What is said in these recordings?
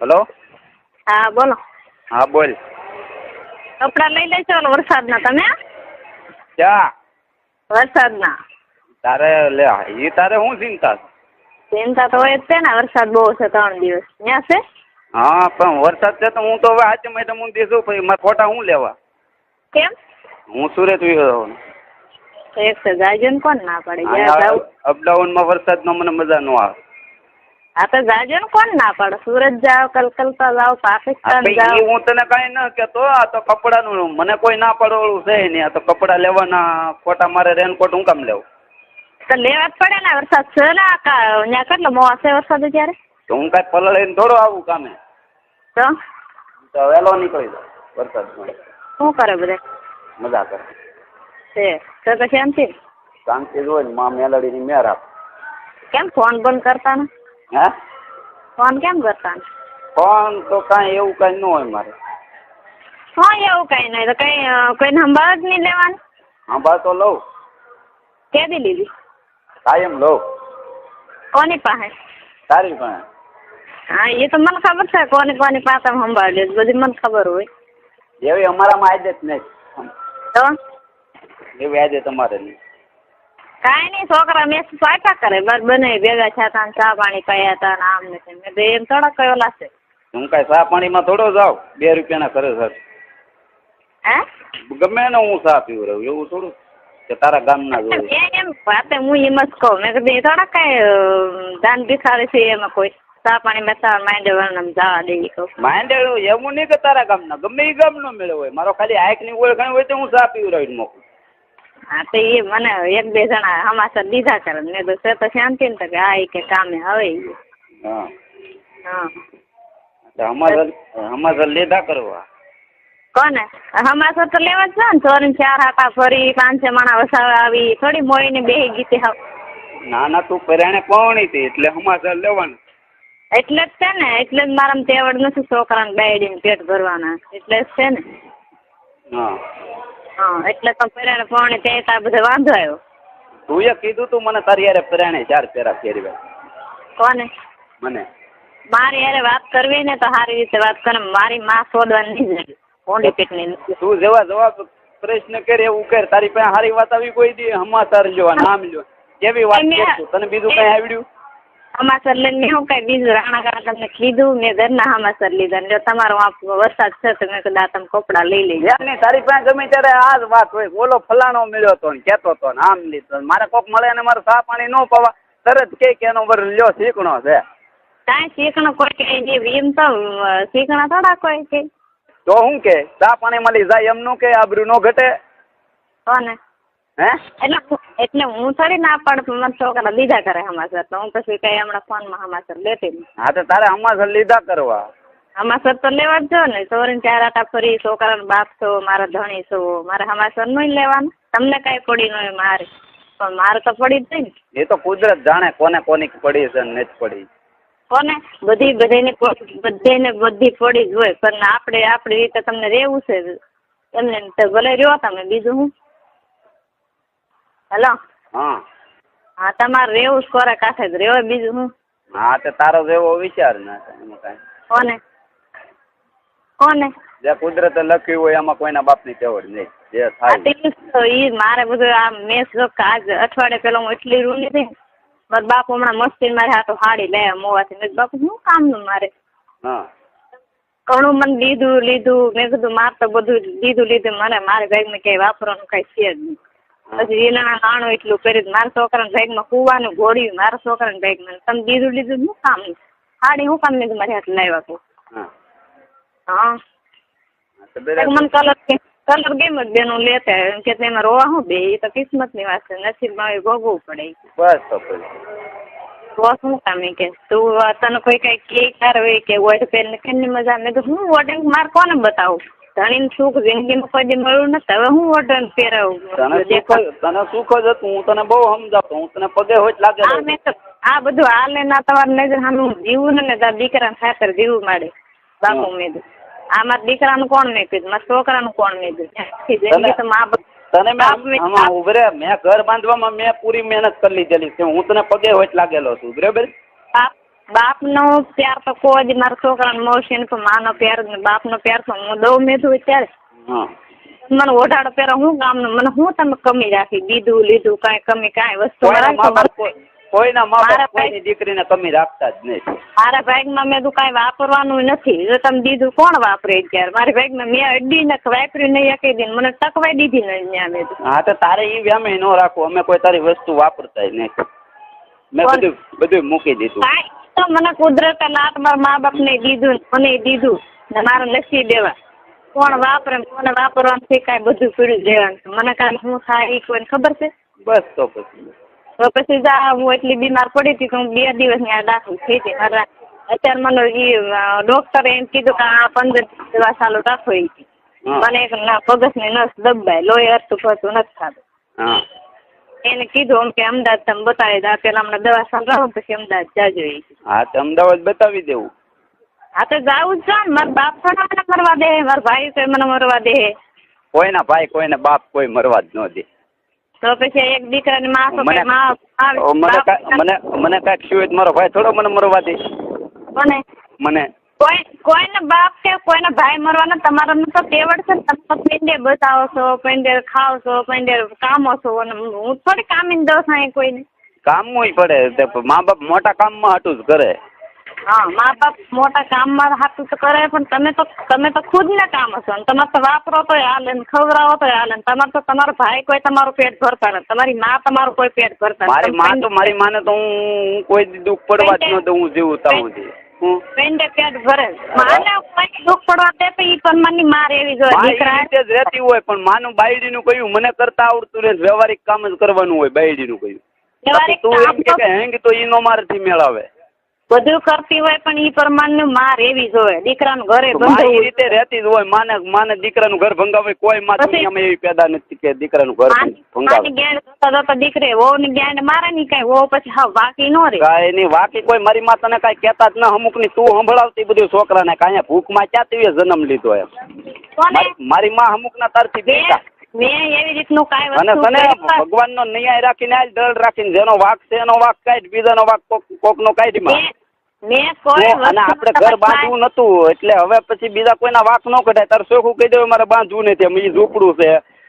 Hello. હા બોલો. હા બોલ. કપડાં લઈ લેજો વરસાદના તમે. ક્યાં? વરસાદના. તારે લે એ તારે શું ચિંતા? ચિંતા તો હોય જ છે ને, વરસાદ બહુ છે 3 દિવસ. ત્યાં છે? હા પણ વરસાદ છે તો હું તો હવે આજે મેડમ હું દેશું પછી મારે ખોટા હું લેવા? કેમ? હું સુરત વિયો એક તો જાજો ને કોણ ના પડે જ્યાં જાવ. અપડાઉનમાં વરસાદનો મને મજા ન આવે. હા તો જાજો ને કોણ ના પડે. સુરત જાવ, કલકત્તા જાવ, પાકિસ્તાન જાવ. હું તને કઈ ન કેતો. આ તો કપડાનું મને કોઈ ના પડવાળું છે નહીં. આ તો કપડા લેવાના ખોટા મારે રેનકોટ હું કામ લેવું? તો લેવા જ પડે ને, વરસાદ છે ને. ત્યાં કેટલો મોવા છે વરસાદ ત્યારે. તો હું કાંઈ પલળીને થોડો આવું કામે. તો વહેલો નીકળી જાવ વરસાદમાં. શું કરે બધા? મજા કરે છે તો શાંતિ. શાંતિ જ હોય ને. માં મેલડીની મેર આપ. કેમ ફોન બંધ કરતા ને? હે? ફોન કેમ કરતા ને? ફોન તો કાંઈ એવું કાંઈ ન હોય મારે. હા એવું કઈ નહીં તો કઈ કોઈને સંભાળ જ નહીં લેવાનું. સંભાળ તો લઉં. કેદી લીધી? કાયમ લઉં. કોની પાસે? તારી પાસે. હા એ તો મને ખબર છે કોની પાસે સંભાળ લે બધી મને ખબર હોય. એવી અમારામાં આદત નહીં. તો એવી આદત તમારે નહીં. કાંઈ નહીં, છોકરા મેં સ્વાટા કરે બને ભેગા થયા ચા પાણી પીયા હતા ને આમ ને તેમ. મેં તો એમ થોડા કયો લાશે. હું કાંઈ ચા પાણીમાં થોડો જાઉં 2 રૂપિયાના કરે સર. હે? ગમે ને હું ચા પીવું રહ્યું એવું થોડું કે તારા ગામના જોયું. એમ વાતે હું એમ જ કહું. મેં કીધું એ થોડા કઈ દાન ભિખારી છે એમાં કોઈ ચા પાણી બેસા માંડે વરણ જવા દે કહું. માંડે એવું નહીં કે તારા ગામના ગમે એ ગામનો મેળો હોય. મારો ખાલી આંખની ઓળખાણ હોય તો હું ચા પીવું રહ્યું મોકલું. હા તો એ મને 1-2 જણા હમાસર દીધા કરે. મેં તો છે તો શાંતિ ને કે આ કે કામે હવે. હા હા હમાસર લીધા કરવા. કોને હમાસર તો લેવા જ છે ને. 4 હાટા ફરી 5 માણા વસાવા આવી થોડી મોઈને બેહી ગીતી હાવ. ના તું પરાણે પવણી હતી એટલે હમાસર લેવાનું. એટલે જ છે ને. એટલે જ મારામાં તેવડ નથી છોકરાને બેડીને પેટ ભરવાના. એટલે જ છે ને. હા હા એટલે તો પરાણે પવણી તે તાર બધો વાંધો આવ્યો. તું એ કીધું તું મને તારી યારે પરાણે 4 ફેરા ફેરવ્યા. કોને? મને. મારી યારે વાત કરવી ને તો સારી રીતે વાત કરે. મારી માં છોડવાની નહીં જાય. કોંડી પેટની. તું જેવા જવાબ પ્રશ્ન કરે એવું કર. તારી પાસે સારી વાત આવી કોઈ દી હમાસર લ્યો નામ લ્યો કેવી વાત કરશું? તને બીજું કઈ આવડ્યું? હમાસર લઈને હું કઈ બીજું રાણા કાકા તમને કીધું મેં ઘરના હમાસર લીધા. જો તમારો વરસાદ છે તો મેં કીધું તમે કપડા લઈ લેજો. તારી પાસે ગમે ત્યારે આ જ વાત હોય. બોલો ફલાણો મળ્યો તો કેતો તો આમ લીધો. મારે કોક મળે અને મારે ચા પાણી ન પવા તરત કે એનો વર લ્યો શીખણો છે. કાંઈ શીખણો કોઈ કઈ એમ તો શીખણા થોડા કોઈ કઈ. તો શું કે ચા પાણી મળી જાય એમનું કે આબરૂ નો ઘટે? કોને? હે? એટલે હું થોડી ના પાડું. મને છોકરા લીધા કરે હમાસર તો હું પછી કઈ હમણાં ફોનમાં હમાસર લેતી નહીં. હા તો તારે હમાસર લીધા કરવા. હમાસર તો લેવા જ જો ને. 4 આટા ફરી છોકરાનો બાપ છો મારા ધણી છો. મારે હમાસર નહીં લેવાનું. તમને કઈ પડી ન હોય મારે પણ મારે તો પડી જ નહીં. એ તો કુદરત જાણે કોને કોની પડી છે ને નથી પડી. કોને? બધી બધી પડી જ હોય પણ આપણે આપણી રીતે તમને રહેવું છે એમને તો ભલે રહ્યો તમે. બીજું હું. હેલો. હા તમારે રહેવું જ કોરે કાંઠે જ રહેવાય. બીજું હું. હા તો તારો જેવો વિચાર ને એમાં કાંઈ. કોને? જે કુદરતે લખ્યું હોય એમાં કોઈના બાપની તેવડ નહીં. જે થાય મારે બધું આ મેં આજ અઠવાડિયે પેલા હું એટલી રૂની હતી. મારા બાપુ હમણાં મસ્તી મારે હાથો હાડી લે મોવાથી. મેં બાપુ શું કામનું મારે? હા ઘણું મને લીધું. મેં કીધું મારે તો બધું લીધું મને મારે બેગમાં ક્યાંય વાપરવાનું કઈ છે જ નહીં. પછી એના નાણું એટલું કર્યું. મારા છોકરાના બેગમાં કુવાનું ઘોડ્યું. મારા છોકરાના બેગમાં તમે લીધું શું કામ? હાડી શું કામ લીધું મારી હાથ લાવ્યા તું? હા મને કલર ગેમ જ બેનું લેતા એમ કે એમાં રોવા શું બે? એ તો કિસ્મત ની વાત છે. નસીબમાં ભોગવવું પડે. બસ તો શું કામ કે તું તને કોઈ કઈ કે કાર હોય કે વોટ પહેરીને કેમની મજા? મેં તો હું વોટ મારે કોને બતાવું? ધણીને સુખ જિંદગીમાં કોઈ દી મળ્યું નથી. હવે હું વોટ પહેરાવું? તને સુખ જ હતું. હું તને બહુ સમજાવતો. હું તને પગે હોય લાગે. મેં તો આ બધું હાલે ના તમારે નજર સામે જીવું ને તાર દીકરાને ખાતર જીવું માંડે. બાપુ મેં આ મારા દીકરાનું કોણ મેં કીધું? મારા છોકરાનું કોણ મેં કીધું? મેં ઘર બાંધવામાં મેં પૂરી મહેનત કરી લીધેલી છે. હું તને પગે હોય લાગેલો છું બરાબર. બાપનો પ્યાર તો કોઈ દી મારા છોકરાને મળશે ને પણ માનો પ્યાર જ ને બાપનો પ્યાર તો હું દઉં મેધું ત્યારે હા મને ઓઢાડો પહેરો હું કામનું મને હું તમે કમી રાખી દીધું લીધું કાંઈ કમી કાંઈ વસ્તુ કોઈના મા બાપ કોઈના મા મારા બાપ કોઈની દીકરીને કમી રાખતા જ નહીં. મારા ભાગમાં મેં તું કાંઈ વાપરવાનું નથી. જો તમે દીધું કોણ વાપરે અત્યારે મારી ભાગમાં મેં અડી ને વાપર્યું નહીં એકે દિન મને ટકવાઈ દીધી નહીં ત્યાં મેં હા તો તારે એ વ્યામે ન રાખવું. અમે કોઈ તારી વસ્તુ વાપરતા નહીં. મેં બધું મૂકી દીધું. કાંઈ તો મને કુદરતે લાટ મારા મા બાપને દીધું મને દીધું ને મારે લસી દેવા કોણ વાપરે મને વાપરવાનું કાંઈ બધું પીડ્યું દેવાનું મને કાંઈ શું થાય એ કોઈને ખબર છે. બસ તો પછી જા હું એટલી બીમાર પડી હતી કે હું 2 દિવસની આ દાખલ થઈ હતી. મારા અત્યારે મને એ ડોક્ટરે એમ કીધું કે આ 15 દવા ચાલુ રાખો એ મને એક પગસની નસ દબાય લોહી હરતું ફરતું નથી થતું. હા એને કીધું આમ કે અમદાવાદ તમે બતાવી દો પેલા હમણાં દવા ચાલુ રાખો પછી અમદાવાદ જાજો એ. હા તો અમદાવાદ બતાવી દેવું. હા તો જાવું જ છે ને મારા બાપ થોડા મને મરવા દે મારા ભાઈ તો મને મરવા દે. કોઈના ભાઈ કોઈને બાપ કોઈ મરવા જ ન દે. તો પછી એક દીકરાની માં તો મને કાંઈક શું હોય મારો ભાઈ થોડો મને મરવા દે. મને કોઈને બાપ કે કોઈને ભાઈ મરવાના તમારા તો તેવડ છે ને તમે તો પેંડે બતાવો છો પેંડે ખાવ છો પેંડે કામો છો અને હું થોડી કામીને દઉં છું કોઈને. કામમાં પડે મા બાપ મોટા કામમાં હાટું જ કરે. હા મા બાપ મોટા કામમાં હાટું તો કરે પણ તમે તો ખુદ ને કામ હશો ને તમારે તો વાપરો તો હાલે ને ખવડાવો તો હાલે ને તમારે તો તમારો ભાઈ કોઈ તમારું પેટ ભરતા નથી તમારી માં તમારું કોઈ પેટ ભરતા મારી માને તો હું કોઈ દુઃખ પડવા જ ન દઉં હું જીવું તાવું પેંડે પેટ ભરે માને કોઈ દુઃખ પડવા દે તો ઈ પરમાની માર એવી જોઈએ દીકરા જ રહેતી હોય પણ માનું બાયડીનું કહ્યું મને કરતા આવડતું રહે વ્યવહારિક કામ જ કરવાનું હોય બાયડીનું કહ્યું તું એમ કે હેંગ તો ઈ નો મારથી મેળાવે બધું કરતી હોય પણ ઈ પ્રમાણનું માર એવી જ હોય દીકરાનું ઘરે બંધાવું એ રીતે રહેતી જ હોય માને દીકરાનું ઘર ભંગાવે કોઈ માં દુનિયામાં એવી પેદા નથી કે દીકરાનું ઘર ભંગાવે જ્ઞાન દીકરે વહુ ની જ્ઞાન મારે ની કઈ વહુ પછી હા વાકી નો રે કાંઈ નહીં વાકી કોઈ મારી માં તને કાંઈ કહેતા જ ના અમુક ની તું સંભળાવતી બધું છોકરાને કાંઈ ભૂખમાં ક્યાંથી જન્મ લીધો એમ મારી માં અમુક ના તારથી દેતા મેં એવી રીતનું કાંઈ અને તને ભગવાનનો ન્યાય રાખીને આજ દળ રાખીને જેનો વાક છે એનો વાક કાઢ બીજાનો વાક કોકનો કાઢી માં અને આપણે ઘર બાંધવું નતું એટલે હવે પછી બીજા કોઈના વાક ન કઢાય તારે ચોખ્ખું કહી દેવું મારે બાંધવું નથી એ ઝૂંપડું છે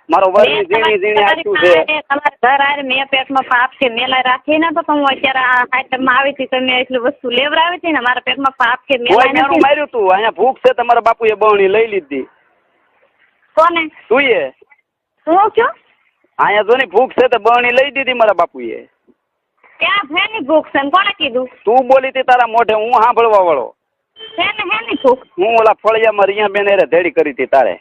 મારો વરની ઝીણી ઝીણી આટલું છે તમારે ઘર આરે મેં પેટમાં પાપ છે મેલા રાખીને તો હું અત્યારે આ આઈટમમાં આવી હતી તો મેં એટલી વસ્તુ લેવડાવી હતી ને મારા પેટમાં પાપ છે મેલા માર્યું તું અહીંયા ભૂખ છે તમારા બાપુએ બહણી લઈ લીધી કોને તું એ શું છો અહીંયા જોની ભૂખ છે તો બહણી લઈ દીધી મારા બાપુએ ક્યાં ફેની ભૂખ છે કોણે કીધું તું બોલી હતી તારા મોઢે હું સાંભળવા વાળો હેની ભૂખ હું ઓલા ફળિયામાં રિયા બેન એરે ધેડી કરી હતી તારે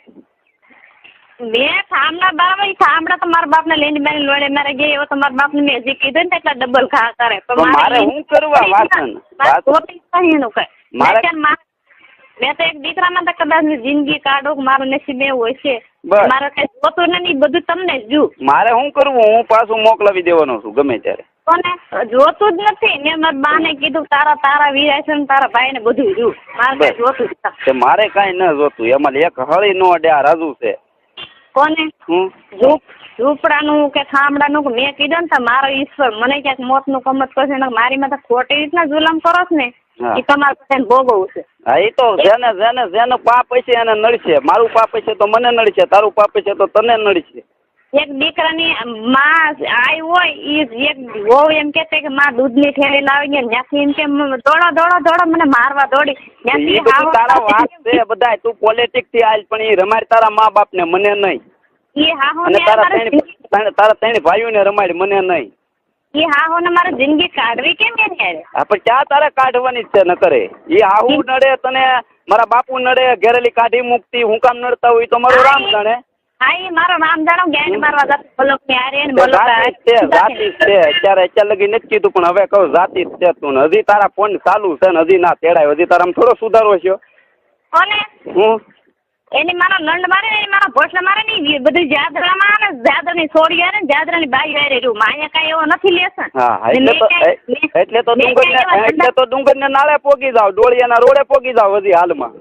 મેં થાંભલા બરાબર થાંભલા તો મારા બાપને લઈને બેન લોડે મારે ગઈ એવો તો મારા બાપને મેં હજી કીધું ને એટલા ડબલ ઘા કરે તો મારે હું કરવા વાસણ મેં તો એક દીકરામાં તો કદાચ જિંદગી કાઢો મારું નસીબ એવું હશે મારે કઈ જોતું નહીં બધું તમને જ મારે શું કરવું હું પાછું મોકલાવી દેવાનો છું ગમે ત્યારે કોને જોતું જ નથી મેં મારા બાને કીધું તારા વીરાય છે ને તારા ભાઈ ને બધું જોયું મારે કઈ જોતું જ મારે કઈ ન જોતું એમાં એક હળી નો અડે આ રાજુ છે કોને ઝૂંપડાનું કે થાંભડાનું મેં કીધું ને મારો ઈશ્વર મને ક્યાંક મોતનું કમત કરશે ને મારી માથે ખોટી રીતના જુલમ કરો છો ને એ તમારે બધાને ભોગવવું છે હા એ તો જેને પાપ હશે એને નડશે મારું પાપ હશે તો મને નડશે તારું પાપ હશે તો તને નડશે એક દીકરાની માં આઈ હોય એ એક વહુ એમ કે કે માં દૂધની થેલી લાવી ગયા ત્યાંથી એમ કે દોડો મને મારવા દોડી ત્યાંથી તારા વાત છે બધા તું પોલિટિક્સ થી આલ પણ એ રમાડ તારા મા બાપ ને મને નહીં એ હાહો અને તારા ત્રણ ભાઈઓ ને રમાડ મને નહીં એ હાહો ને મારે જિંદગી કાઢવી કેમ કે હા પણ ક્યાં તારે કાઢવાની છે ન કરે એ હાહુ નડે તને મારા બાપુ નડે ઘેરેલી કાઢી મૂકતી હું કામ નડતા હોય તો મારું રામ જાણે હા એ મારો રામ જાણો જ્ઞાન મારવા જતો બોલો ને આરે ને બોલો જાતિ છે અત્યારે લગી નથી કીધું પણ હવે કહું જાતિ છે તું હજી તારા ફોન ચાલુ છે ને હજી ના તેડાય હજી તારા થોડો સુધારો છે કોને હું એની મારો લંડ મારે ને મારા ભોસલા મારે ને બધું જાદરામાં ને જાદરની છોડી ને જાદરાની બાઈ વારે રહ્યું માયા કઈ એવો નથી લેશે હા એટલે તો ડુંગર ને નાળે પોગી જાવ ડોળિયાના રોડે પોગી જાવ હજી હાલમાં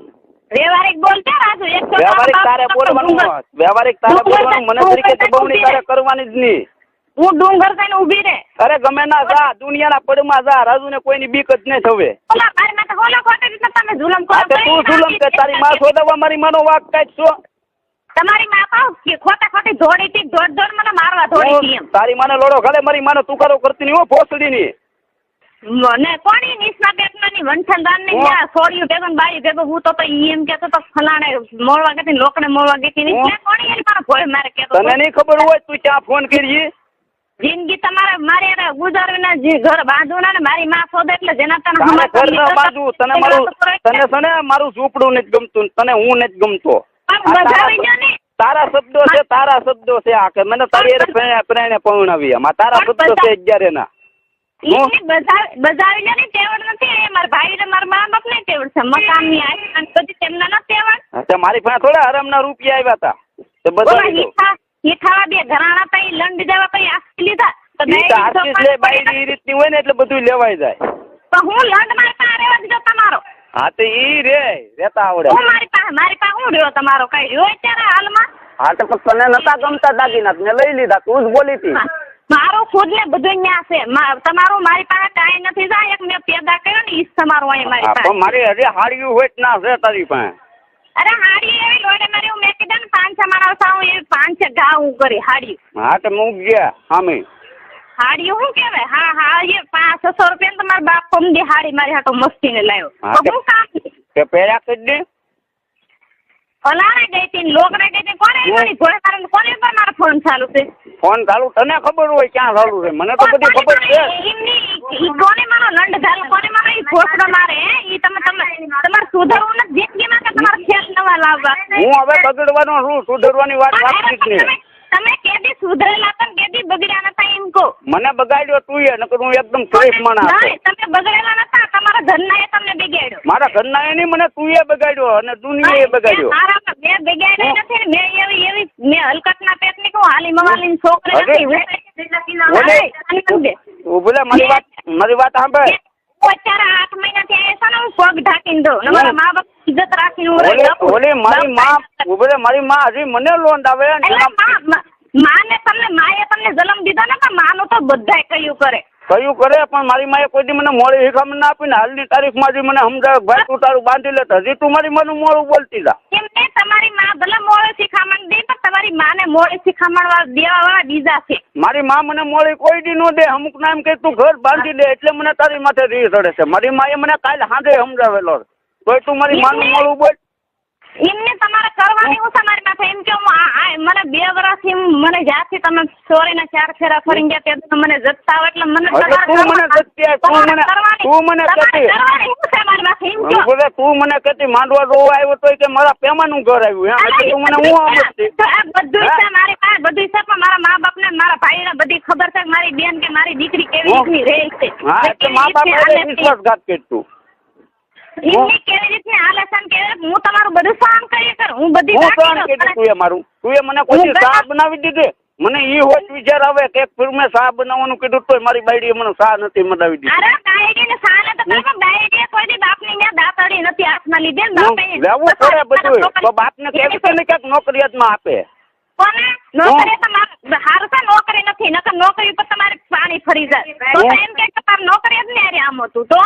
વ્યવહારિક બોલતા રાજુ વ્યવહારિક તારે બોલવાનું મને તરીકે બહુની તારે કરવાની જ નહીં હું ડુંગર થઈને ઊભી રે. અરે ગમે ના જા દુનિયાના પડમાં જા રાજુને કોઈની બીક જ નહીં થવે. ઓલા મારી માથે હોલો ખોટે રીતે તમે જુલમ કરો. આ તે તું જુલમ કે તારી માં શોધવા મારી માનો વાક કાઢ છો. તમારી માં પાવ કે ખોટા ખોટી દોડી હતી દોડ મને મારવા દોડી હતી એમ. તારી માને લોડો ખાલે મારી માનો તુકારો કરતી નહીં હો ભોસડી ની. મને કોની નિસ્મા બેટમાની વંઠનદાન ની જ્યાં છોડ્યું ભેગો ને બાઈ ભેગો હું તો ઈ એમ કેતો તો ફલાણે મોળવા ગઈ લોકને મોળવા ગઈ ને ક્યાં કોની એની મારો ભોય મારે કેતો. તને નહીં ખબર હોય તું ક્યાં ફોન કરી. જિંદગી તમારે મારી અરે ગુજારવીને જે ઘર બાંધવું ને મારી માં શોધે એટલે જેના તને તારે ઘર ન બાંધવું તને મારું તને છે ને મારું ઝૂંપડું નથી ગમતું તને હું નથી ગમતો. તારા શબ્દો છે તારા શબ્દો છે આ કે મને તારી પ્રેરણે પૌણાવી આ તારા શબ્દો છે 11 ના. બજાવી ને તેવડ નથી મારા ભાઈ ને મારા મા બાપ ને તેવડ છે મકાન ની આ બધી તેમના ન તેવડ. મારી પાસે થોડા હરામના રૂપિયા આવ્યા હતા તે બધા હીઠાવા બે ઘરાણા તઈ લંડ જવા તઈ આસી લીધા તો લે બાઈ ઈ રીતની હોય ને એટલે બધું લેવાઈ જાય. તો હું લંડ મારી પાસે રહેવા દીધો તમારો. હા તો ઈ રેતા આવડે. હું મારી પાસે હું રહ્યો તમારો કઈ રહ્યો અત્યારે હાલમાં. હા તો તને નતા ગમતા દાગીના મેં લઈ લીધા તું જ બોલી હતી. મારું ખુદ ને બધું ન્યા છે તમારું મારી પાસે કાંઈ નથી જાય એક મેં પેદા કર્યો ને ઈ તમારું અહીં મારી પાસે. મારી હજી હાડિયું હોય ના છે તારી પાસે. અરે હાડી એવી લોડે મારી હું મેં કીધા ને 5-6 મારા સાવ એ 5-6 ઘા હું કરી હાડી. હા તો મૂક ગયા હામે. હાડીયું શું કહેવાય હા એ 500 રૂપિયા તમારા બાપ પમદી હાડી મારી હાટો મસ્તી ને લાવ્યો તો હું કામ કે પેલા કરી દે. ઓલાને ગઈ હતી લોકને ગઈ હતી કોને મારી ઘોડે કારણ કોને પર મારો ફોન ચાલુ છે. ફોન ચાલુ તને ખબર હોય ક્યાં ચાલુ છે મને તો બધી ખબર છે. ઈ કોને મારો લંડ ઘાલ કોને મારો ઈ ઘોસડો મારે ઈ તમે તમારે સુધરવું નથી જિંદગીમાં કે તમારે ખેલ નવા લાવવા. હું હવે બગડવાનો છું સુધરવાની વાત વાતચીત ને. તમે કેદી સુધરેલા પણ કેદી બગડ્યા નતા એમ કહો. મને બગાડ્યો તું એ નકર હું એકદમ ફ્રેશ માણસ હતો. તમે બગડેલા નતા તમારા ઘરના એ તમને બગાડ્યો. મારા ઘરના એ નહીં મને તું એ બગાડ્યો અને દુનિયા એ બગાડ્યો. મારા મેં બગાડ્યા નથી ને મેં એવી મેં હલકતના પેટની કહું હાલી મવાલીની છોકરી નથી. બોલે મારી વાત સાંભળ. અત્યારે 8 મહિનાથી આવ્યા છે ને હું પગ ઢાંકીને દઉં ને મારા મા બાપ ઇજ્જત રાખીને ઓલી મારી માં હજી મને લોન આવે માને તમને જન્મ દીધો ને પણ માનું તો બધાય કયું કરે પણ મારી માએ કોઈ દી મને મોડી શીખામણ ના આપી ને હાલની તારીખમાં હજી મને સમજાવે ભાઈ તું તારું બાંધી લેતા હજી તું મારી માનું મોડું બોલતી જા. કેમ ને તમારી માં ભલે મોડી શીખામણ દે પણ તમારી માને મોડી શીખામણ દેવા વાળા બીજા છે. મારી માં મને મોડી કોઈ દી નો દે અમુક ના એમ કે તું ઘર બાંધી દે એટલે મને તારી માથે રી ચડે છે. મારી માએ મને કાલે સાંજે સમજાવેલો તોય તું મારી માનું મોડું બોલ. એમને તમારે કરવાની હું તમારી પાસે એમ કે મને 2 વર્ષથી મને જ્યાંથી તમે ચોરીના 4 ફેરા ફરી ગયા તે મને જતા હોય એટલે મને તું મને કહેતી માંડવા જોવા આવ્યો તો કે મારા પેમાનું ઘર આવ્યું તું મને હું બધું છે મારી પાસે બધું છે પણ મારા મા બાપ ને મારા ભાઈ ને બધી ખબર છે મારી બેન કે મારી દીકરી કેવી રીતની રહે છે. હા એટલે મા બાપ વિશ્વાસઘાત કરતું એમની કેવી રીતની હાલે છે કે હું તમારું બધું કામ કરી કર હું બધી તું એ મને કોઈ શાહ બનાવી દીધી મને ઈ હોત વિચાર આવે કે એક ફિલ્મે શાહ બનાવવાનું કીધું તોય મારી બાઈડીએ મને શાહ નથી બનાવી દીધી. અરે બાઈડી ને શાહ ને તો તમે બાઈડીએ કોઈ દી બાપની ન્યા દાતડી નથી હાથમાં લીધી ને બાપે લેવું પડે બધું તો બાપને કેવી છે ને ક્યાંક નોકરિયાતમાં આપે. કોને નોકરી તો હારું છે નોકરી નથી નકર નોકરી પર તમારે પાણી ફરી જાય તો એમ કે તમારે નોકરી જ ને આમ હતું તો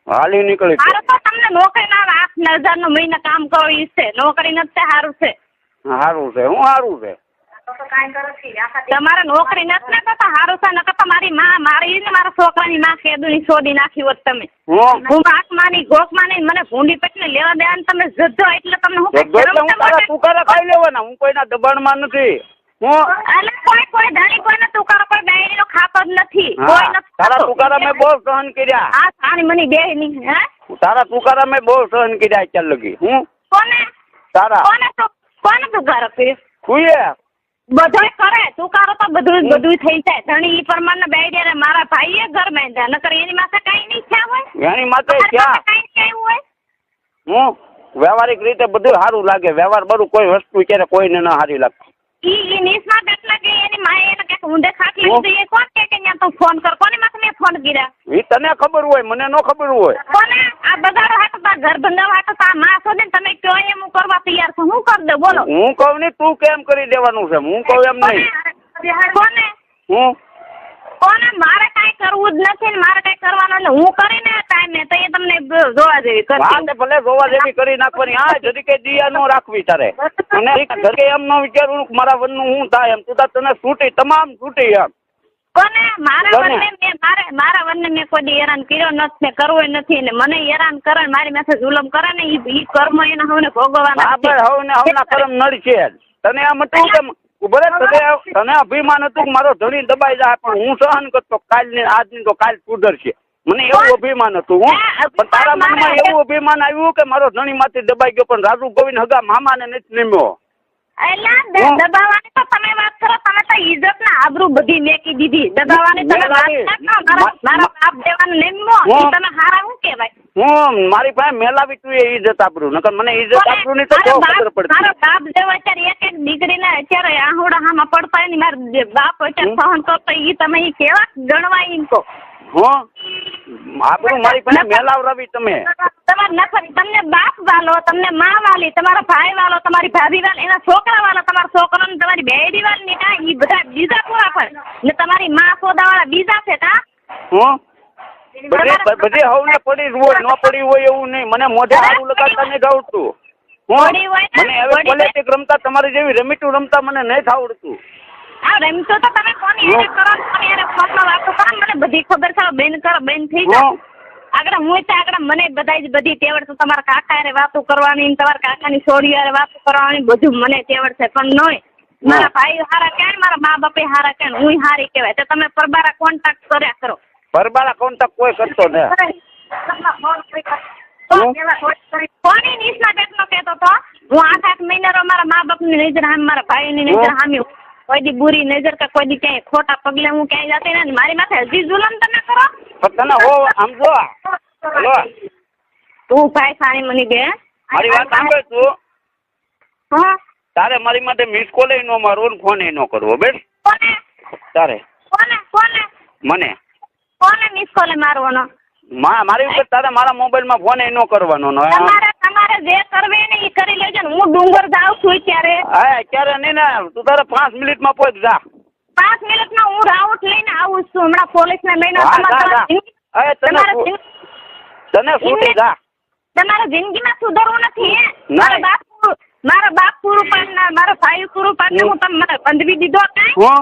હાલી નીકળી હારું તો તમને નોકરી ના 8,000 નો મહિના કામ કરો ઈ છે નોકરી નથી સારું છે. સારું છે હું સારું છે તમારે નોકરી નથી ને તો સારું છે નકર તમારી માં મારી ને મારા છોકરાની માં કેદુની છોડી નાખી હોત તમે. હું આત્માની ગોકમાની મને ભૂંડી પેટને લેવા દેવા ને તમે જજો એટલે તમને હું તુકારા ખાઈ લેવાના હું કોઈના દબાણમાં નથી. કોઈ ધણી કોઈને તુકારો કોઈ ડાયરી નો ખાતો જ નથી. તારા તુકારા મેં બહુ સહન કર્યા. હા સાની મને બે ની હે તારા તુકારા મેં બહુ સહન કર્યા અત્યાર લગી. હું કોને તારા કોને તુકારો કર્યો તું બધોય કરે તુકારો તો બધું થઈ જાય ધણી ઈ પ્રમાણે બેડે મારા ભાઈએ ઘર બાંધ્યા નકર એની માથે કઈ નહીં થયા હોય એની માથે ક્યાં કઈ થયું હોય. હું વ્યવહારિક રીતે બધું સારું લાગે વ્યવહાર બરું કોઈ વસ્તુ ક્યારે કોઈને ના સારી લાગતી. ઈ નિસ્મા કેટલા કે એની માએ એને કે ઊંધે ખાટલી લીધી એ કોણ કે ન્યા તું ફોન કર કોને માથે મેં ફોન કર્યા. ઈ તને ખબર હોય મને નો ખબર હોય. કોને આ બગાડો હાટો તા ઘર બંધાવ હાટો તા માં સોદે તમે કયો એમ હું કરવા તૈયાર છું હું કર દે બોલો. હું કહું ને તું કેમ કરી દેવાનું છે હું કહું એમ નહીં. કોને હું કોને મારે કાંઈ કરવું જ નથી ને મારે કાંઈ કરવાનું ને હું કરીને ટાઈમે તો એ તમને જોવા જેવી હા કરતી તે ભલે જોવા જેવી કરી નાખવાની. હા જરી કે દિયા નો રાખવી તારે. અને જરી કે એમ ન વિચારવું કે મારા વનનું શું થાય એમ. તું તાર તને છૂટી તમામ છૂટી એમ. કોને મારા વનને મેં કોઈ દી હેરાન કર્યો નથી ને કરવું નથી ને મને હેરાન કરે ને મારી માથે જુલમ કરે ને ઈ કર્મ એના હવે ભોગવવાના હા ભાઈ હવે હવના કરમ નડી છે જ. તને એમ હતું કે ઉભરે તને અભિમાન હતું કે મારો ધણી દબાઈ જાય પણ હું સહન કરતો કાલની આજની તો કાલ સુધરશે. મને એવું અભિમાન હતું. પણ તારા મનમાં એવું અભિમાન આવ્યું કે મારો ધણી માંથી દબાઈ ગયો પણ રાજુ ગોવિંદ હગા મામાને નથી નિમ્યો. એટલે દબાવવાની તો તમે વાત કરો. તમે તો ઇજ્જત ના આબરૂ બધી મેકી દીધી. દબાવવાની તમે વાત ના મારા બાપ દેવાનું નિમ્યો તમે હારા શું કહેવાય. હું મારી પાસે મેલાવી તું એ ઇજ્જત આબરૂ નકર મને ઇજ્જત આબરૂ ની તો ખબર પડતી. મારો બાપ જેવો અત્યારે એક દીકરીને અત્યારે આહુડા હામાં પડતા હોય ને મારો બાપ અત્યારે સહન કરતો ઈ તમે ઈ કેવા ગણવાય એમ કહો. આબરૂ મારી પાસે મેલાવરાવી તમે. તમારે નથી તમને બાપ વાલો તમને માં વાલી તમારા ભાઈ વાલો તમારી ભાભી વાલી એના છોકરા વાલો તમારા છોકરો ને તમારી બેડી વાલી ને કા ઈ બધા બીજા પૂરા પણ ને તમારી માં સોદા વાળા બીજા છે કા. બધી હવને પડી હોય ન પડી હોય એવું નહીં. મને મોઢે સારું લગાડતા નહીં આવડતું. મને હવે પોલિટિક રમતા તમારી જેવી રમીટું રમતા મને નહીં આવડતું. આ રમતો તો તમે કોની એને કરો કોની એને ફોનમાં વાતો કરો મને બધી ખબર છે. બેન કરો બેન થઈ જાઓ. આગળ હું તો આગળ મને બધી તેવડ છે. તમારા કાકા હારે વાતો કરવાની તમારા કાકાની છોડી હારે વાતો કરવાની બધું મને તેવડ છે પણ નહીં મારા ભાઈ હારા ક્યાં મારા મા બાપે હારા ક્યાં હું હારી કહેવાય તો તમે પરબારા કોન્ટેક્ટ કર્યા કરો. પરબારા કોન્ટેક્ટ કોઈ કરતો નથી. કોની નીચના પેટનો કહેતો તો હું 8 મહિના મારા મા બાપની નજર સામે મારા ભાઈની નજર સામે કોઈ દી બુરી નજર કે કોઈ દી ક્યાંય ખોટા પગલે હું ક્યાંય જતી ને મારી માથે હજી જુલમ તમે કરો. તને હો આમ જો હેલો તું ભાઈ સાની મની દે મારી વાત સાંભળ તું. હા તારે મારી માટે મિસ કોલ નો મારવો ને ફોન નો કરવો બેસ. કોને તારે કોને મને કોને મિસ કોલ મારવાનો. મારી ઉપર તારે મારા મોબાઈલમાં ફોન નો કરવાનો. તમારે જે કરવે ને એ કરી લેજો ને હું ડુંગર જાઉં છું ત્યારે. હા અત્યારે નહીં ને તું તારે 5 મિનિટમાં પહોંચ જા. 5 મિનિટમાં હું રાઉટ લઈને આવું છું હમણાં પોલીસને લઈને. તને છૂટી જા. તમારે જિંદગીમાં સુધરવું નથી. મારા બાપ પૂરું પાડનાર મારો ભાઈ પૂરું પાડનાર હું તમને બંધવી દીધો કાંઈ.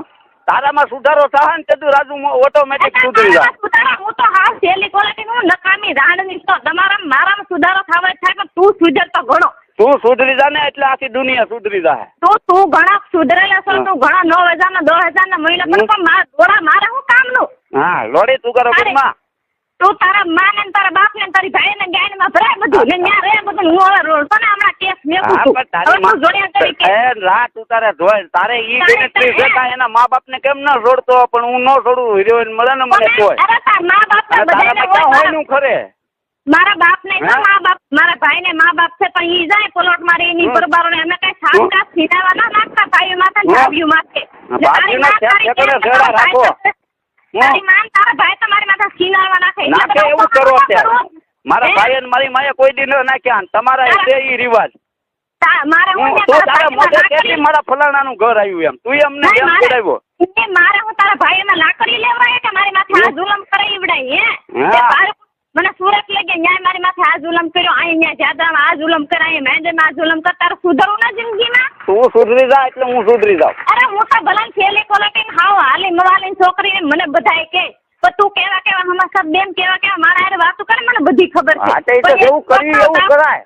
તારામાં સુધારો થાય ને તે રાજુ ઓટોમેટિક સુધરી જાય. હું તો હાવ સહેલી ક્વોલિટી નું નકામી રાંડની તો તમારા મારામાં સુધારો થવા થાય પણ તું સુધરતો ઘણો. તું સુધરી જા ને એટલે આખી દુનિયા સુધરી જાય. તું ઘણા સુધરેલા છો. તું ઘણા 9,000 ના 10,000 ના મહિના પણ મારે શું કામનું. હા લોડી તું કરો ઘરમાં. તું તારા માં ને તારા બાપ ને તારી ભાઈ ને ગાય માં ભરાય બધું ને ન્યા રે બધું હું હવે રોડ તો ને હમણાં કેસ મેકું છું. તું જોડ્યા કરી કે રા તું તારે જોય તારે ઈ ગણતરી છે એના મા બાપ ને કેમ ન છોડતો પણ હું ન છોડું હિરોઈન મળે ને મને જોય. અરે તાર મા બાપ ને બધાને હોય નું ખરે. મારા બાપ ને મા બાપ મારા ભાઈ ને મા બાપ છે પણ ઈ જાય પ્લોટ મારી એની બરોબર ને અમે કઈ સાચા સીધાવા ના નાખતા ભાઈ માથે જાવ્યું માથે. બાકી ના ઠેકડે છેડા રાખો. તારી માન તારા ભાઈ તમારી માથે સીનાવા નાખે. નાખે એવું કરો અત્યારે. મારા ભાઈ અને મારી માએ કોઈ દી ન નાખ્યા તમારા છે ઈ રિવાજ. મારા ફલાણાનું ઘર આવ્યું એમ તું અમને એમ કરાવ્યો. મારે હું તારા ભાઈ એમાં લાકડી લેવાય કે મારી માથે આ જુલમ કરાવડાય. મને સુરત લઈ ગયા ન્યાય મારી માથે આ જુલમ કર્યો અહીંયા જાદરામાં આ જુલમ કરાય મેંદરમાં આ જુલમ કર. તારે સુધરવું ના જિંદગીમાં. તું સુધરી જા એટલે હું સુધરી જાઉં. અરે હું તો ભલા છેલ્લી ક્વોલિટી હાવ હાલી મવાલી છોકરીને મને બધાય કે તું કેવા હમાસા બેન કેવા મારા હારે વાતો કરે મને બધી ખબર છે. એવું કરી એવું કરાય.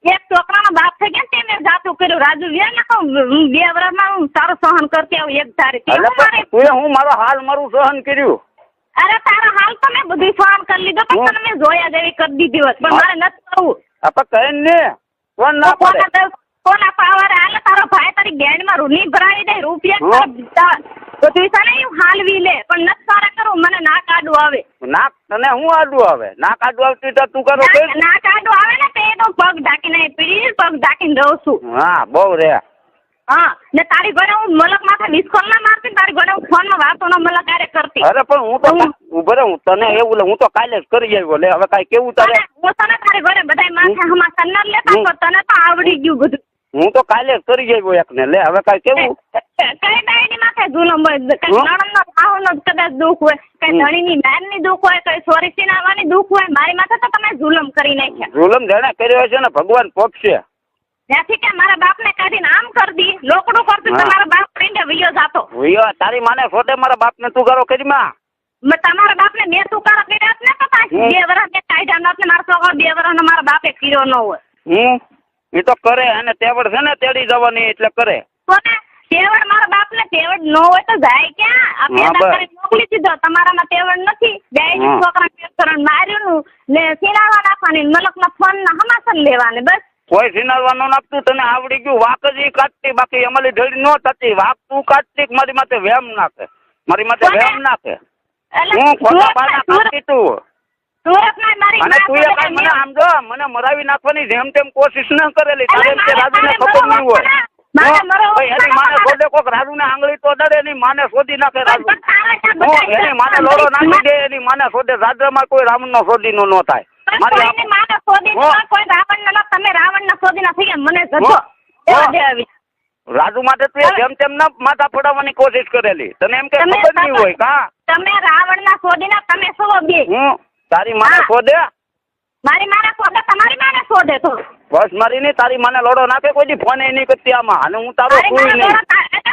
એક છોકરાનો બાપ થઈ ગયા તે મેં જાતું કર્યું રાજુ વ્યા ના હું 2 વર્ષમાં હું તારો સહન કરતી આવું એક ધારે. તું હું મારો હાલ મારું સહન કર્યું. અરે તારો હાલ તો મેં બધું સહન કરી લીધો પણ તને મેં જોયા જેવી કરી દીધી હોત પણ મારે નથી કરવું. આપણે કહે ને કોણ ના પડે. કોના પાવરે હાલે તારો ભાઈ તારી ગેંડમાં રૂની ભરાવી દે રૂપિયા બધું છે ને એવું હાલવી લે પણ નથી સારા કરું મને ના કાઢવું આવે. ના તને હું આડું આવે ના કાઢવું આવતી તો તું કરો ના કાઢવું આવે ને તે તો પગ ઢાંકીને પીડી પગ ઢાંકીને રહું છું. હા બહુ રે. હા ને તારી ઘરે હું મલક માથે મિસકોલ ના મારતી તારી ઘરે હું ફોનમાં વાતો નો મલક આરે કરતી. અરે પણ હું તો ઉભરે હું તને એવું હું તો કાલે જ કરી આવ્યો લે હવે કાઈ કેવું તારે. હું તને તારી ઘરે બધાય માથે હમા સન્નર લેતા તો તને તો આવડી ગયું બધું. હું તો કાલે જ કરી ગયો એકને લે હવે કાંઈ કેવું કઈ ડાયની માથે જુલમ હોય કઈ નણંદનો ભાવનો કદાચ દુઃખ હોય કઈ ધણીની બહેનની દુઃખ હોય કઈ સોરી સિનાવાની દુઃખ હોય મારી માથે તો તમે જુલમ કરી નાખ્યા. જુલમ જેને કર્યો છે ને ભગવાન પોગશે. ત્યાંથી કે મારા બાપને કાઢીને આમ કરી દી લોકડું કરતું તો મારા બાપ કરીને વિયો જાતો. વિયો તારી માને છોટે મારા બાપને તું કરો કરી માં. તમારા બાપને બે તુકારા કર્યા ને તો પાછી 2 વર્ષ ને કાઢ્યા નથી મારા છોકરો 2 વર્ષનો મારા બાપે કર્યો ન હોય. એ તો કરે અને તેવડ છે ને તેડી જવાની એટલે કરે. કોને તેવડ મારા બાપને તેવડ ન હોય તો જાય ક્યાં? આ પેદા કરી મોકલી દીધો તમારામાં તેવડ નથી. બે છોકરા કેસરણ માર્યું ને સિનાવા નાખવાની મલકના ફોન ના હમાસર લેવાને બસ. કોઈ સિનારવાનું નાખતું તને આવડી ગયું વાક જ કાઢતી બાકી અમારી ઢળી ન થતી વાક તું કાઢતી મારી માથે વેમ નાખે મારી માથે વેમ નાખે. હું ખોટા બાના કાઢતી તું સુરતમાં મારી અને તું એ કઈ મને આમ જો મને મરાવી નાખવાની જેમ તેમ કોશિશ ન કરેલી તારે એમ કે રાજુને ખબર નહીં હોય એની માને શોધે કોક રાજુને આંગળી તો દડે એની માને શોધી નાખે રાજુ એની માને લોડો નાખી દે એની માને શોધે રાજામાં કોઈ રાવણનો શોધીનો ન થાય. મારી માને શોધીનો કોઈ રાવણનો તમે રાવણના શોધીના થઈ ગયા મને જતો રાજુ માટે તું જેમ તેમ ના માથા ફોડાવવાની કોશિશ કરેલી તને એમ કે ખબર નહીં હોય કા તમે રાવણના શોધીના તમે શું બે તારી માને શોધે મારી માને શોધે તમારી માને શોધે તો બસ મારી નહીં તારી માને લોડો નાખે કોઈ દી ફોન નહીં કરતી આમાં અને હું તારો કોઈ નહીં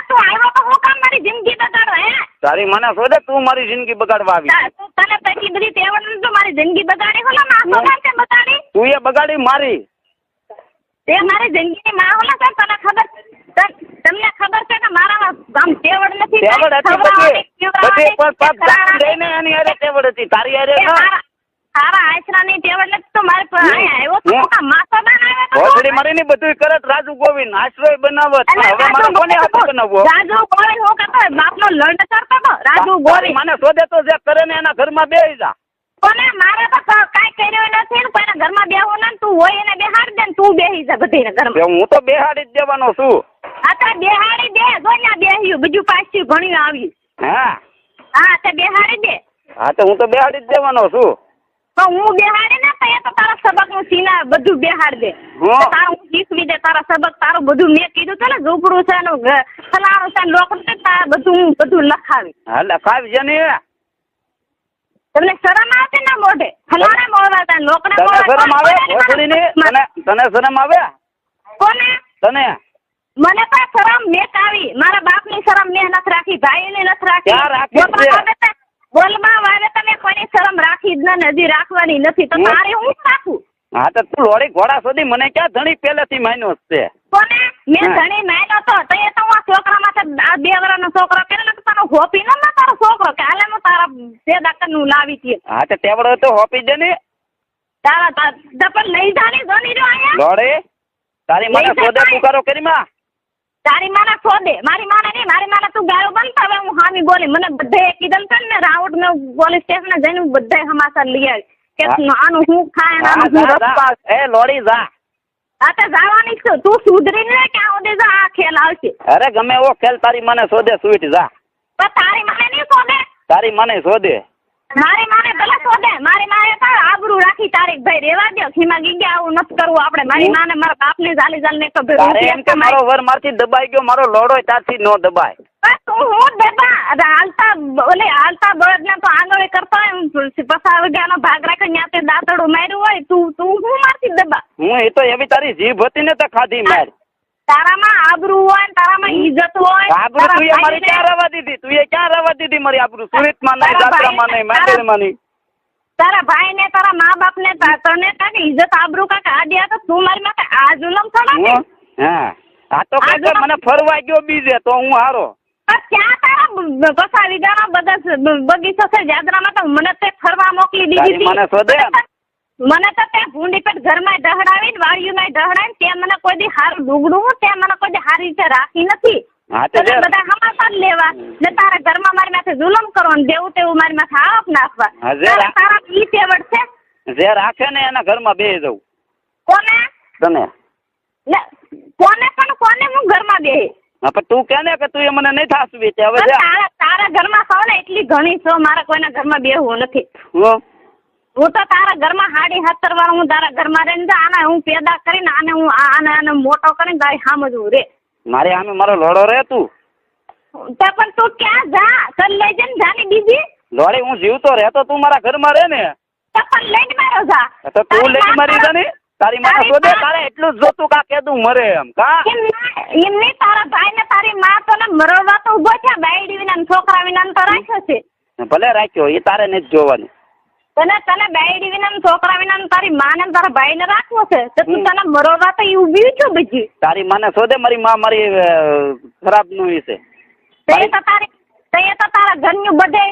તું આવ્યો તો હું કામ મારી જિંદગી બગાડો હે તારી માને શોધે તું મારી જિંદગી બગાડવા આવી તને પૈકી બધી તેવડ તો મારી જિંદગી બગાડી હોલા માં સોના બગાડી તું એ બગાડી મારી તે મારી જિંદગીની માં હોલા સર તને ખબર તમને ખબર છે કે મારા ગામ તેવડ નથી તેવડ હતી બધી પર પાપ લઈને એની અરે તેવડ હતી તારી અરે તારા આશરાની તેવડ નથી તો મારે આવ્યો તો માસો બન આવ્યો ઓસડી મારીની બધું કરત રાજુ ગોવિંદ આશ્રય બનાવત હવે મારે કોને હાથ બનાવવો રાજુ ગોવિંદ હું કહેતો બાપનો લડ કરતો તો રાજુ ગોવિંદ મને શોધે તો જે કરે ને એના ઘરમાં બેહી જા કોને મારે તો કાઈ કર્યો નથી ને કોઈના ઘરમાં બેહવું ના તું હોય એને બેહાડી દે ને તું બેહી જા બધીના ઘરમાં હું તો બેહાડી જ દેવાનો છું આ તો બેહાડી દે જોયા બેહ્યું બીજું પાછું ઘણું આવ્યું હા તે બેહાડી દે હા તો હું તો બેહાડી જ દેવાનો છું તો હું બેહાડી ને તો એ તો તારા સબક નું સીના બધું બેહાડ દે તારું હું શીખવી દે તારા સબક તારું બધું મેં કીધું છે ને ઝૂંપડું છે ને ફલાણું છે ને લોકડું છે તારા બધું લખાવી હા લખાવી છે ને તમને શરમ આવે ને મોઢે ફલાણા મોઢા લોકડા શરમ આવે તને શરમ આવે કોને તને મને પણ શરમ મેં આવી મારા બાપની શરમ મેં નથી રાખી ભાઈની નથી રાખી બોલમાં વાવે તમે કોઈની શરમ રાખી જ ન હજી રાખવાની નથી તો તારે હું રાખું હા તો તું લોડી ઘોડા સુધી મને ક્યાં ધણી પહેલેથી માન્યો છે કોને મેં ધણી માન્યો તો એ તો હું છોકરા માથે 2 વર્ષનો છોકરો કર્યો તો તારો હોપી ન તારો છોકરો કે હાલે હું તારા પેદાકનું લાવી હતી હા તો તેવડો તો હોપી દે ને તારા દપર લઈ જાની જોની જો આયા લોડી તારી મને શોધે તું કરો કરી માં તારી માને શોધે મારી માને નહીં મારી માને તું ગાયો બનતા હવે હું હામી બોલી મને બધે કીધું છે ને રાઉટ ને પોલીસ સ્ટેશન જઈને બધે સમાચાર લઈ આવી કે આનું હું ખાય આનું હું રસ્તો એ લોડી જા આ તો જવાની છું તું સુધરી ને ક્યાં ઉડે જા આ ખેલ આવશે અરે ગમે એવો ખેલ તારી માને શોધે સ્વીટ જા પણ તારી માને નહીં શોધે તારી માને શોધે મારી માને ભલે શોધે મારી માને તો આબરૂ રાખી તારીખ ભાઈ રેવા દો ખીમા ગીગ્યા આવું નથી કરવું આપણે મારી માને મારા બાપને જાલી જાલને તો તારે એમ કે મારો વર મારથી દબાઈ ગયો મારો લોડોય તારથી નો દબાય બસ હું દબા હાલતા બળદને તો આંગળે કરતા હોય પસા વગ્યાનો ભાગ રાખે ત્યાં તે દાંતડું માર્યું હોય તું હું મારથી દબા હું એ તો એવી તારી જીભ હતી ને તો ખાધી માર તારામાં આબરૂ હોય તારામાં ઇજ્જત હોય આબરૂ તું એ મારી ક્યાં રવા દીધી તું એ ક્યાં રવા દીધી મારી આબરૂ સુરતમાં નહીં જાત્રામાં નહીં માંડલમાં નહીં તારા ભાઈ ને તારા મા બાપ ને તને કાકે ઇજ્જત આબરૂ કાકે આડ્યા તો તું મારી માથે આ જુલમ થોડા હા આ તો કે મને ફરવા ગયો બીજે તો હું હારો ક્યાં તારા કસા વીઘાનો બધા બગીચો છે જાદરામાં તો મને તે ફરવા મોકલી દીધી મને શોધે મને તો તે ભૂંડી પર ઘરમાં ઢહડાવીને વાડીઓમાં ઢહડાવીને તે મને કોઈ દી હારું ડુગડું તે મને કોઈ દી હારી રીતે રાખી નથી તમે બધા હમાસર લેવા ને તારા ઘરમાં મારી માથે જુલમ કરો ને દેવું તેવું મારી માથે આરોપ નાખવા તારા ઈ તેવડ છે જે રાખે ને એના ઘરમાં બેહી જવું કોને તને કોને હું ઘરમાં બેહી હા પણ તું કે ને કે તું એ મને નહીં થાસવી તે હવે તારા ઘરમાં ખાવ ને એટલી ઘણી છો મારે કોઈના ઘરમાં બેહવું નથી હું તો તારા ઘરમાં 7.5 વાર હું તારા ઘરમાં રહીને જા આને હું પેદા કરીને આને હું આને મોટો કરીને તારી સામજવું રે. મારી સામે મારો લોડો રે તું. તે પણ તું ક્યાં જા કર લઈ જઈને જાની બીજી લોડી હું જીવતો રહેતો તું મારા ઘરમાં રહે ને. તે પણ લઈને મારો જા. તો તું લઈને મારી જા ને તારી માને શોધે તારે એટલું જ જોતું કા કેદું મરે એમ કા. એમ નહીં તારા ભાઈ ને તારી માં તો ને મરવા તો ઉભો છે બાયડી વિના છોકરા વિના તો રાખ્યો છે. ભલે રાખ્યો એ તારે નથી જોવાની. તને બાયડી વિના છોકરા વિના તારી માને તારા ભાઈ ને રાખવો છે તો તું તને મરવા તો ઊભી છો બીજી. તારી માને શોધે મારી માં મારી ખરાબ નું છે. તો તારા ઘરનું બધે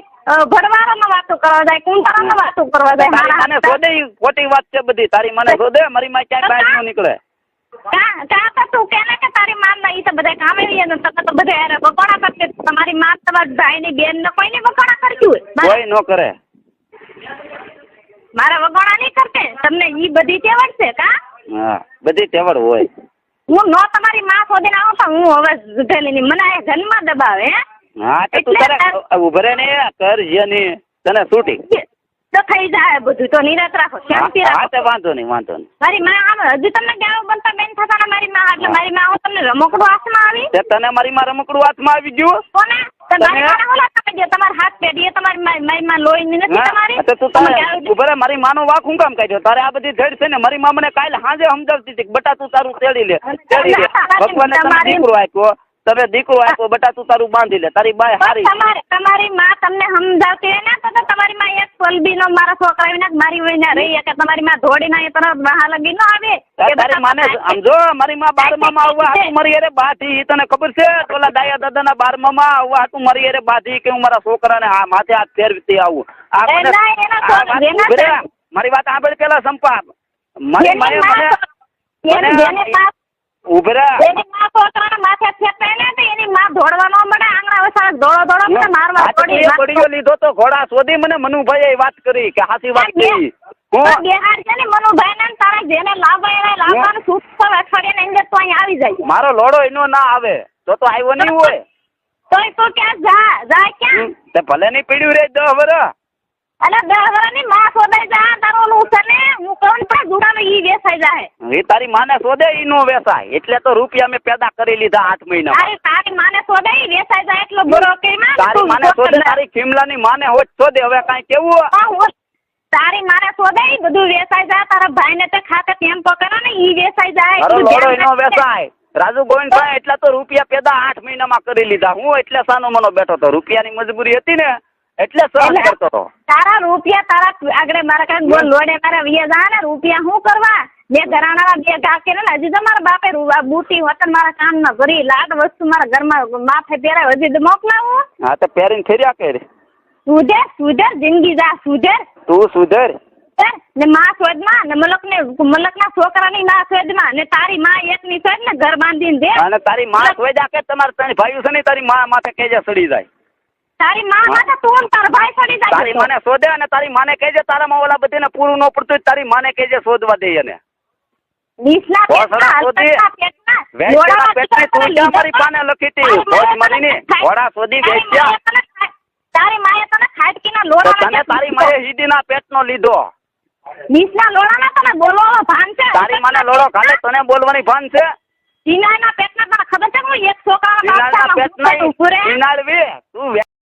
ભરવારામાં વાતો કરવા જાય કુંતારામાં વાતો કરવા જાય. તારી માને શોધે ઈ ખોટી વાત છે બધી. તારી માને શોધે મારી માં ક્યાંય બહાર ન નીકળે. કા તો તું કે કે તારી માં ના ઈ તો બધા કામે રહી ને તમે તો બધા યાર બકોણા કરતે તમારી માં તમારા ભાઈ ની બેન ને કોઈને બકોણા કરતી હોય કોઈ ન કરે. મારા વગોણા નહીં કરતે તમને ઈ બધી તેવડ છે કા. હા બધી તેવડ હોય. હું નો તમારી માં શોધીને આવું તો હું હવે સુધેલી ની મને આ જન્મ દબાવે. હા તો તું તારે ઉભરે ને કર જેની તને છૂટી તો થઈ જાય બધું તો નિરાત રાખો શાંતિ રાખો. હા તો વાંધો નહીં વાંધો નહીં. મારી માં આમ હજુ તમને ગાળો બનતા બેન થતા ને મારી માં એટલે મારી માં હું તમને રમકડું હાથમાં આવી તે તને મારી માં રમકડું હાથમાં આવી ગયું કોને તમારી માં ઓલા તમે જે તમાર હાથ પેઢીએ તમારી મારી માં લોહી નથી તમારી. તો તું તને ઉભરે મારી માનો વાક હું કામ કાઢ્યો તારે આ બધી ધડ છે ને મારી માં મને કાલે સાંજે સમજાવતી હતી બટા તું તારું તેડી લે ભગવાને તને દીકરો આપ્યો તમે દીકરો આપ્યો બટા તું તારું બાંધી લે તારી બાય હારી. તમારી માં તમને સમજાવતી હોય ને તો તમારી માં એક પલબી નો મારા છોકરા વિના મારી વહીને રહી કે તમારી માં ધોડી ના તરફ બહાર લગી ન આવે. તારી માને સમજો મારી માં 12મા માં આવવા તું મારી અરે બાધી તને ખબર છે ઓલા દાયા દાદા ના 12મા માં આવવા તું મારી અરે બાધી કે હું મારા છોકરાને આ માથે હાથ ફેરવતી આવું. મારી વાત સાંભળ પેલા સંપા મારી માએ મને ઉભરા એની માં છોકરાને માથે ફેરવે ને તો એની માં ધોડવાનો મળે આંગણા વસાળ ધોળો મને મારવા પડી. પડીયો લીધો તો ઘોડા શોધી મને મનુભાઈ વાત કરી કે હાસી વાત કરી. બિહાર છે ને મનુભાઈ ને તારા જેને લાભ એને લાવવાનું સૂત્ર અઠવાડિયા ની અંદર તો અહીં આવી જાય. મારો લોડો એનો ના આવે તો આવ્યો નહીં હોય તોય તો ક્યાં જા ક્યાં તે ભલે ની પીડ્યું રે 10 વર્ષ. અરે 10 વર્ષની માં શોધાઈ જા તારો નું છે ને હું કહું પણ ગુડાનો ઈ વેસાઈ જાય. એ તારી માને શોધે ઈ નો વેસાય એટલે તો રૂપિયા મેં પેદા કરી લીધા 8 મહિના. તારી માને શોધે ઈ વેસાઈ જાય એટલો બરો કે માં તારી માને શોધે તારી ખીમલાની માને હોત શોધે હવે કાઈ કેવું તારી માને શોધે ઈ બધું વેસાઈ જાય તારા ભાઈને તે ખાતે તેમ પકડો ને ઈ વેસાઈ જાય. અરે લોડો નો વેસાય રાજુ ગોવિંદભાઈ એટલા તો રૂપિયા પેદા 8 મહિનામાં કરી લીધા. હું એટલે સાનો મનો બેઠો તો રૂપિયાની મજબૂરી હતી ને એટલે સહન કરતો હતો. તારા રૂપિયા તારા આગળ મારા કાંઈ બોલ લોડે મારા વિયા જા ને રૂપિયા શું કરવા બે ઘરાણા બે ઘા કે ને હજી તો મારા બાપે બુટી વતન મારા કામ ના ભરી લાડ વસ્તુ મારા ઘરમાં માથે પહેરાય હજી તો મોકલાવું. હા તો પહેરીને ફેર્યા કરે. સુધર જિંદગી જા સુધર તું સુધર ને માં શોધમાં ને મલકના છોકરાની માં શોધમાં ને તારી માં એકની શોધ ને ઘર બાંધીને દે. અને તારી માં શોધ્યા કે તમારા ત્રણ ભાઈઓ છે ને તારી માં માથે કેજે સડી જાય. તારી માં માથે તું તારા ભાઈ સડી જાય. તારી માને શોધે અને તારી માને કહેજે તારામાં ઓલા બધીને પૂરું ન પડતું તારી માને કહેજે શોધવા દે એને. નીચના પેટના વેચ્યા પેટની તું ક્યાં મારી પાને લખીતી ભોજ મારીને ઘોડા શોધી વેચ્યા. તારી માએ તને ખાટકીના લોડા તને તારી માએ હીડીના પેટનો લીધો. નીચના લોડાના તને બોલવાનો ભાન છે. તારી માને લોડો ખાલે તને બોલવાની ભાન છે. ચીનાના પેટના તને ખબર છે હું એક છોકરાના પેટના ચીનાડવી તું